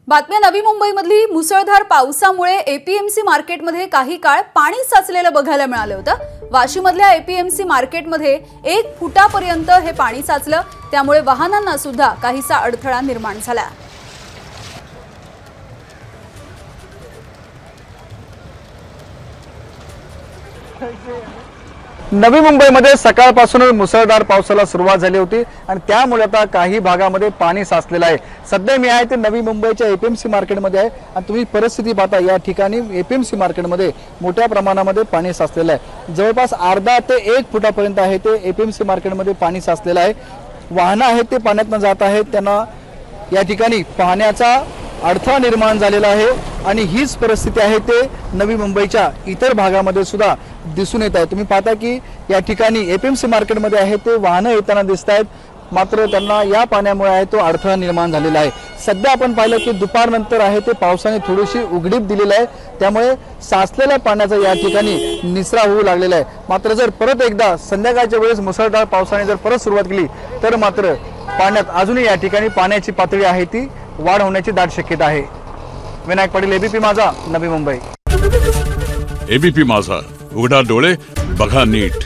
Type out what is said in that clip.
बातम्या नवी मुंबईमधली मुसळधार पावसामुळे एपीएमसी मार्केटमध्ये काही काळ पाणी साचलेलं बघायला मिळालं होतं। वाशीमधल्या एपीएमसी मार्केटमध्ये 1 फुटापर्यंत हे पाणी साचलं, त्यामुळे वाहनांना सुद्धा काहीसा अडथळा निर्माण झाला। नवी मुंबईमध्ये सकाळपासूनच मुसळधार पावसाला सुरुवात झाली होती आणि त्यामुळे आता काही भागामध्ये पाणी साचलेलं आहे। सध्या मी आहे ते नवी मुंबईच्या एपीएमसी मार्केटमध्ये आहे आणि तुम्ही परिस्थिती पाहता या ठिकाणी एपीएमसी मार्केटमध्ये मोठ्या प्रमाणामध्ये पाणी साचलेलं आहे। जवळपास अर्धा ते 1 फुटापर्यंत आहे ते एपीएमसी मार्केटमध्ये पाणी साचलेलं आहे। वाहनं आहेत ते पाण्यातून जात आहेत, त्यांना या ठिकाणी पाहण्याचा अडथळा निर्माण झालेला आहे आणि हीच परिस्थिती आहे ते नवी मुंबईच्या इतर भागामध्ये सुद्धा दिसून येत आहे। तुम्ही पाहता की या ठिकाणी एपीएमसी मार्केटमध्ये आहे ते वाहनं येताना दिसत आहेत, मात्र त्यांना या पाण्यामुळे आहे तो अडथळा निर्माण झालेला आहे। सध्या आपण पाहिलं की दुपारनंतर आहे ते पावसाने थोडीशी उघडीप दिलेली आहे, त्यामुळे साचलेल्या पाण्याचा या ठिकाणी निचरा होऊ लागलेला आहे। मात्र जर परत एकदा संध्याकाळच्या वेळेस मुसळधार पावसाने जर परत सुरुवात केली तर मात्र पाण्यात अजूनही या ठिकाणी पाण्याची पातळी आहे ती वाढ होण्याची दाट शक्यता आहे। विनायक पाटील, एबीपी माझा, नवी मुंबई। एबीपी माझा, उघडा डोळे बघा नीट।